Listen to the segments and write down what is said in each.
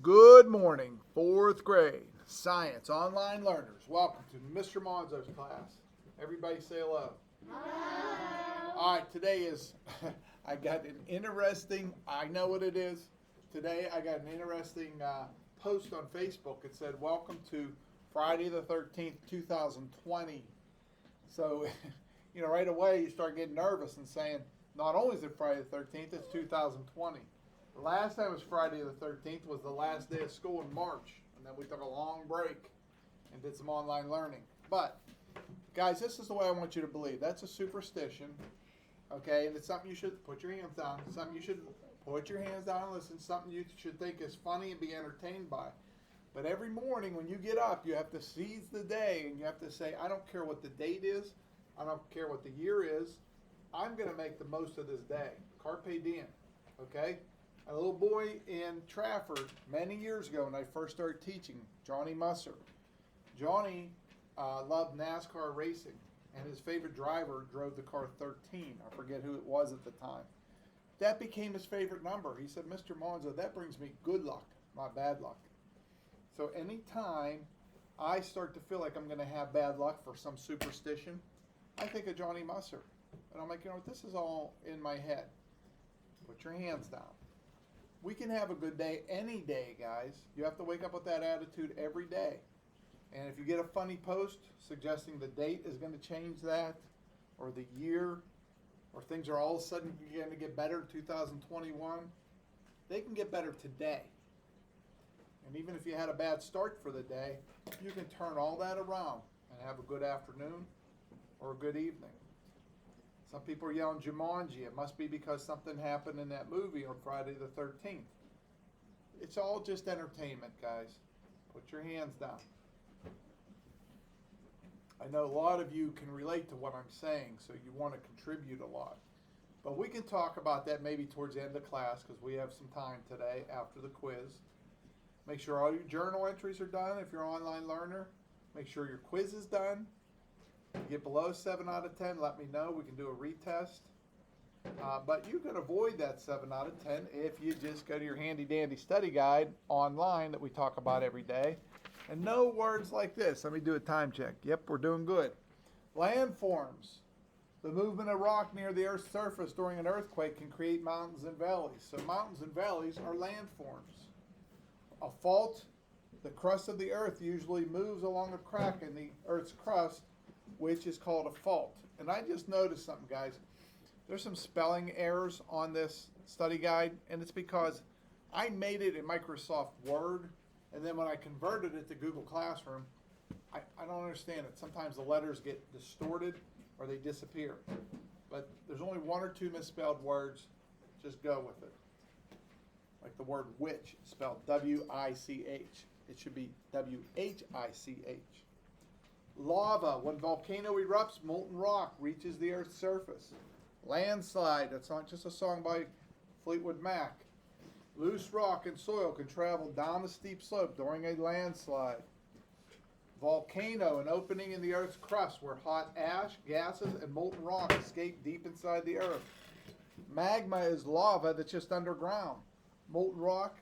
Good morning, fourth grade science online learners. Welcome to Mr. Monzo's class. Everybody say hello. Hello. All right, today is, I got an interesting, I know what it is. Today I got an interesting post on Facebook. It said, welcome to Friday the 13th, 2020. So, right away you start getting nervous and saying, not only is it Friday the 13th, it's 2020. The last time it was Friday the 13th was the last day of school in March, and then we took a long break and did some online learning. But, guys, this is the way I want you to believe. That's a superstition, okay? And it's something you should put your hands down. It's something you should put your hands down and listen. Something you should think is funny and be entertained by. But every morning when you get up, you have to seize the day, and you have to say, I don't care what the date is. I don't care what the year is. I'm going to make the most of this day. Carpe diem, okay? A little boy in Trafford many years ago when I first started teaching, Johnny Musser. Johnny loved NASCAR racing, and his favorite driver drove the car 13. I forget who it was at the time. That became his favorite number. He said, Mr. Monzo, that brings me good luck, not bad luck. So anytime I start to feel like I'm going to have bad luck for some superstition, I think of Johnny Musser. And I'm like, this is all in my head. Put your hands down. We can have a good day any day, guys. You have to wake up with that attitude every day. And if you get a funny post suggesting the date is going to change that, or the year, or things are all of a sudden going to get better in 2021, they can get better today. And even if you had a bad start for the day, you can turn all that around and have a good afternoon or a good evening. Some people are yelling Jumanji. It must be because something happened in that movie on Friday the 13th. It's all just entertainment, guys. Put your hands down. I know a lot of you can relate to what I'm saying, so you want to contribute a lot. But we can talk about that maybe towards the end of class because we have some time today after the quiz. Make sure all your journal entries are done if you're an online learner. Make sure your quiz is done. If you get below 7 out of 10, let me know. We can do a retest. But you can avoid that 7 out of 10 if you just go to your handy dandy study guide online that we talk about every day. And no words like this. Let me do a time check. Yep, we're doing good. Landforms. The movement of rock near the Earth's surface during an earthquake can create mountains and valleys. So mountains and valleys are landforms. A fault, the crust of the Earth usually moves along a crack in the Earth's crust, which is called a fault. And I just noticed something, guys. There's some spelling errors on this study guide, and it's because I made it in Microsoft Word, and then when I converted it to Google Classroom, I don't understand it. Sometimes the letters get distorted or they disappear. But there's only one or two misspelled words. Just go with it. Like the word witch, spelled W-I-C-H. It should be W-H-I-C-H. Lava, when volcano erupts, molten rock reaches the Earth's surface. Landslide, that's not just a song by Fleetwood Mac. Loose rock and soil can travel down a steep slope during a landslide. Volcano, an opening in the Earth's crust where hot ash, gases, and molten rock escape deep inside the Earth. Magma is lava that's just underground. Molten rock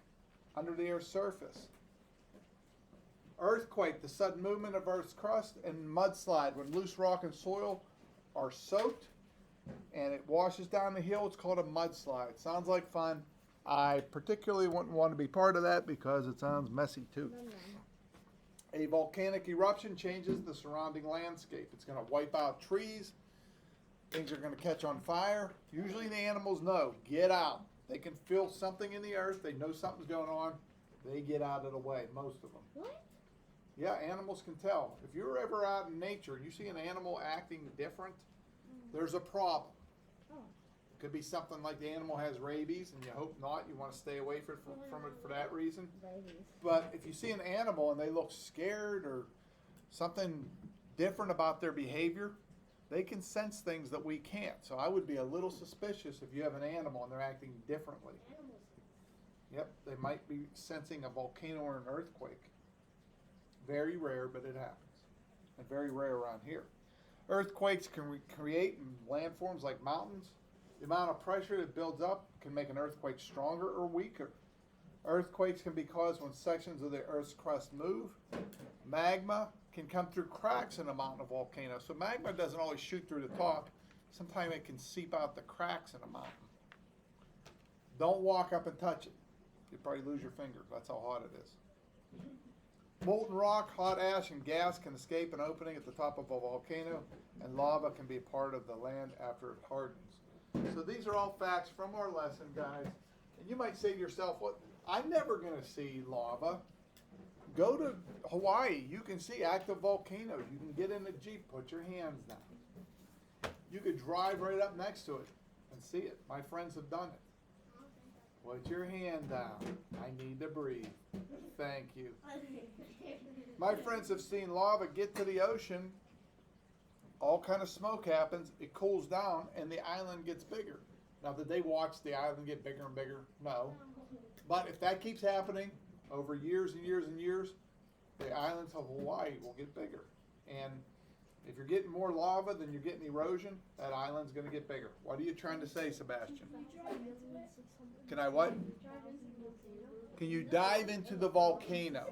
under the Earth's surface. Earthquake, the sudden movement of Earth's crust, and mudslide, when loose rock and soil are soaked and it washes down the hill, it's called a mudslide. Sounds like fun. I particularly wouldn't want to be part of that because it sounds messy too. A volcanic eruption changes the surrounding landscape. It's going to wipe out trees. Things are going to catch on fire. Usually the animals know, get out. They can feel something in the earth. They know something's going on. They get out of the way, most of them. What? Yeah, animals can tell. If you're ever out in nature and you see an animal acting different, there's a problem. Oh. It could be something like the animal has rabies, and you hope not. You want to stay away from it for that reason. Rabies. But if you see an animal and they look scared or something different about their behavior, they can sense things that we can't. So I would be a little suspicious if you have an animal and they're acting differently. Animals. Yep, they might be sensing a volcano or an earthquake. Very rare, but it happens. And very rare around here. Earthquakes can create landforms like mountains. The amount of pressure that builds up can make an earthquake stronger or weaker. Earthquakes can be caused when sections of the Earth's crust move. Magma can come through cracks in a mountain or volcano. So magma doesn't always shoot through the top. Sometimes it can seep out the cracks in a mountain. Don't walk up and touch it. You'll probably lose your fingers. That's how hot it is. Molten rock, hot ash, and gas can escape an opening at the top of a volcano, and lava can be a part of the land after it hardens. So these are all facts from our lesson, guys. And you might say to yourself, "What? I'm never going to see lava." Go to Hawaii. You can see active volcanoes. You can get in a Jeep, put your hands down. You could drive right up next to it and see it. My friends have done it. Put your hand down. I need to breathe. Thank you. My friends have seen lava get to the ocean. All kind of smoke happens. It cools down, and the island gets bigger. Now, did they watch the island get bigger and bigger? No. But if that keeps happening over years and years and years, the islands of Hawaii will get bigger. And if you're getting more lava than you're getting erosion, that island's going to get bigger. What are you trying to say, Sebastian? Can I what? Can you dive into the volcano?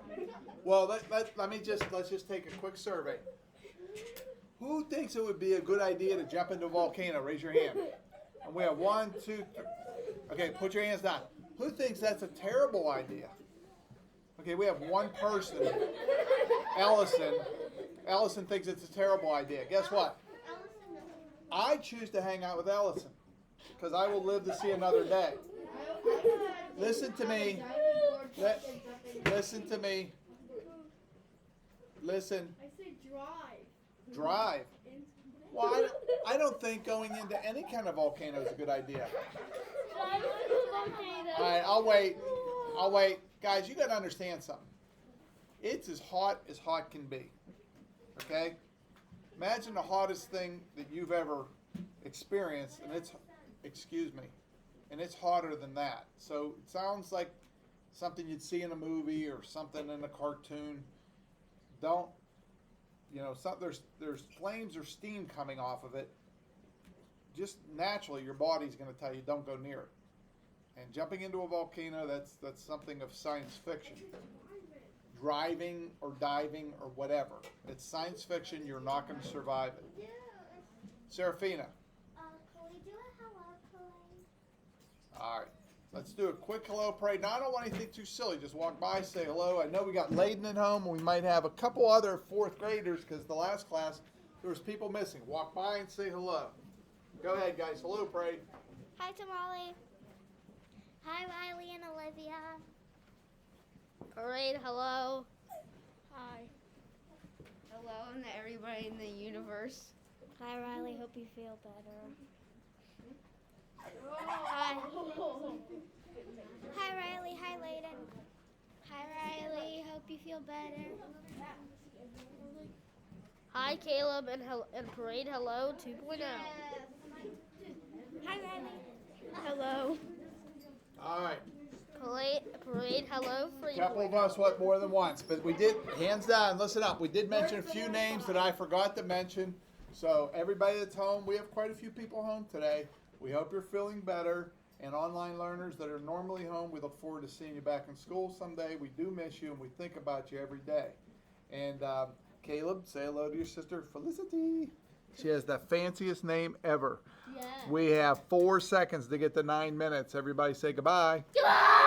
Well, let's just take a quick survey. Who thinks it would be a good idea to jump into a volcano? Raise your hand. And we have 1, 2, 3. Okay, put your hands down. Who thinks that's a terrible idea? Okay, we have one person. Ellison. Ellison thinks it's a terrible idea. Guess what? I choose to hang out with Ellison because I will live to see another day. Listen to me. Listen to me. Listen. I say drive. Drive. Well, I don't think going into any kind of volcano is a good idea. All right, I'll wait. I'll wait. Guys, you got to understand something. It's as hot can be. Okay? Imagine the hottest thing that you've ever experienced, and it's hotter than that. So it sounds like something you'd see in a movie or something in a cartoon. Don't, there's flames or steam coming off of it. Just naturally, your body's going to tell you don't go near it. And jumping into a volcano, that's something of science fiction. Driving or diving or whatever. It's science fiction. You're not going to survive it. Serafina. Can we do a hello parade? All right. Let's do a quick hello parade. Now, I don't want anything too silly. Just walk by, say hello. I know we got Layden at home, and we might have a couple other fourth graders because the last class, there was people missing. Walk by and say hello. Go ahead, guys. Hello parade. Hi, Tamale. Hi, Riley and Olivia. Parade, hello. Hi. Hello and everybody in the universe. Hi, Riley. Hope you feel better. Hi. Hi, Riley. Hi, Layden. Hi, Riley. Hope you feel better. Hi, Caleb and Parade, hello 2.0. Hi, Riley. Hello. All right. Parade, hello 3.0. A couple of us went more than once, but we did, hands down, listen up. We did mention a few names that I forgot to mention. So everybody that's home, we have quite a few people home today. We hope you're feeling better. And online learners that are normally home, we look forward to seeing you back in school someday. We do miss you, and we think about you every day. And Caleb, say hello to your sister, Felicity. She has the fanciest name ever. Yeah. We have 4 seconds to get to 9 minutes. Everybody say goodbye. Goodbye!